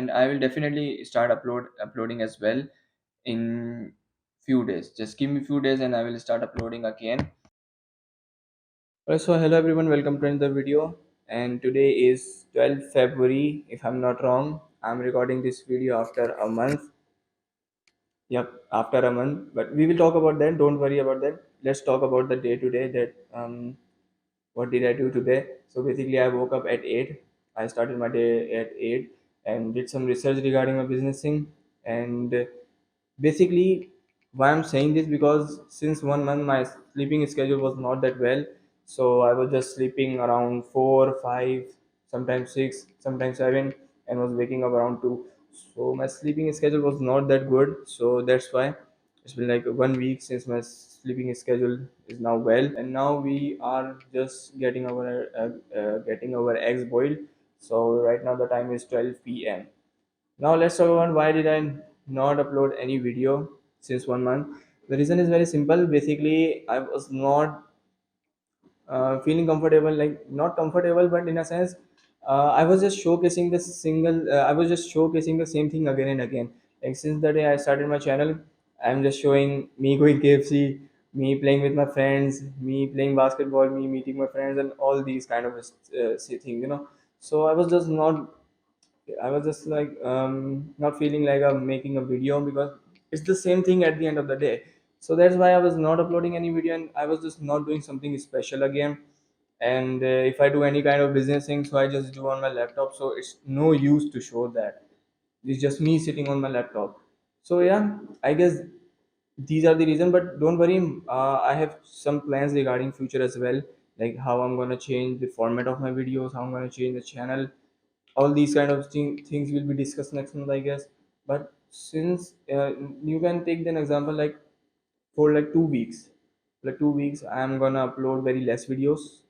and I will definitely start uploading as well in few days. Just give me few days and I will start uploading again. So hello everyone, welcome to another video. And today is 12th February, if I'm not wrong. I'm recording this video after a month. Yep, after a month. But we will talk about that. Don't worry about that. Let's talk about the day today. That what did I do today? So basically, I woke up at 8. I started my day at 8 and did some research regarding my business thing. And basically, why I'm saying this, because since 1 month my sleeping schedule was not that well. So I was just sleeping around 4, 5, sometimes 6, sometimes 7, and was waking up around 2. So my sleeping schedule was not that good. So that's why it's been like 1 week since my sleeping schedule is now well, and now we are just getting our eggs boiled. So right now the time is 12 p.m. Now let's talk about why did I not upload any video since 1 month. The reason is very simple. Basically, I was not feeling comfortable, like not comfortable, but in a sense, I was just showcasing I was just showcasing the same thing again and again. Like since the day I started my channel, I'm just showing me going KFC, me playing with my friends, me playing basketball, me meeting my friends, and all these kind of things. So I was just like not feeling like I'm making a video, because it's the same thing at the end of the day. So that's why I was not uploading any video, and I was just not doing something special again. And if I do any kind of business thing, so I just do on my laptop. So it's no use to show that. It's just me sitting on my laptop. So yeah, I guess these are the reason. But don't worry, I have some plans regarding future as well, like how I'm gonna change the format of my videos, how I'm gonna change the channel. All these kind of things will be discussed next month, I guess. But since you can take an example, like for like 2 weeks, I'm gonna upload very less videos,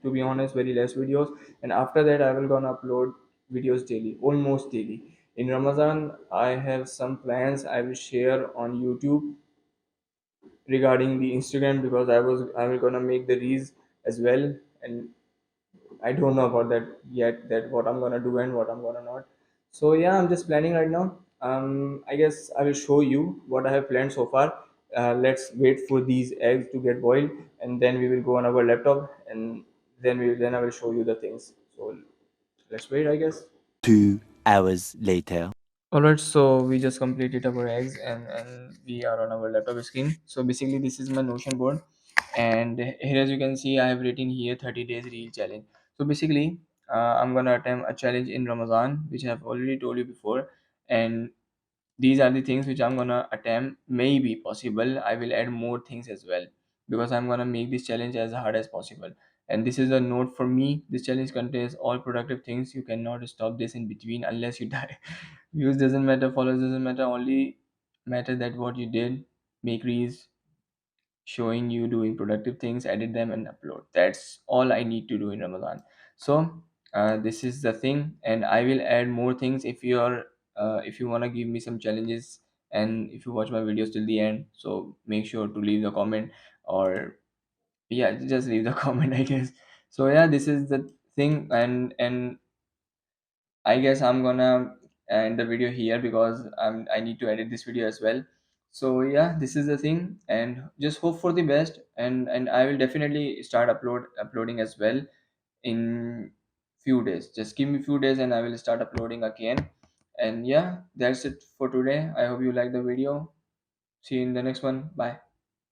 to be honest, very less videos. And after that I will gonna upload videos daily, almost daily. In Ramadan I have some plans I will share on YouTube regarding the Instagram, because I will gonna make the reels as well. And I don't know about that yet, that what I'm gonna do and what I'm gonna not. So yeah, I'm just planning right now. I guess I will show you what I have planned so far. Let's wait for these eggs to get boiled, and then we will go on our laptop, and then I will show you the things. So let's wait, I guess. 2 hours later. Alright, so we just completed our eggs, and we are on our laptop screen. So basically, this is my Notion board, and here, as you can see, I have written here 30 days real challenge. So basically, I'm gonna attempt a challenge in Ramadan, which I have already told you before, and these are the things which I'm gonna attempt. Maybe possible I will add more things as well, because I'm gonna make this challenge as hard as possible. And this is a note for me: this challenge contains all productive things. You cannot stop this in between unless you die. Views doesn't matter, followers doesn't matter, only matter that what you did. Make reels showing you doing productive things, edit them and upload. That's all I need to do in Ramadan. So this is the thing, and I will add more things if you want to give me some challenges, and if you watch my videos till the end. So make sure to leave the comment, or yeah, just leave the comment, I guess. So yeah, this is the thing, and I guess I'm gonna end the video here, because I need to edit this video as well. So yeah, this is the thing, and just hope for the best, and I will definitely start uploading as well in few days. Just give me few days and I will start uploading again. And yeah, that's it for today. I hope you like the video. See you in the next one. Bye.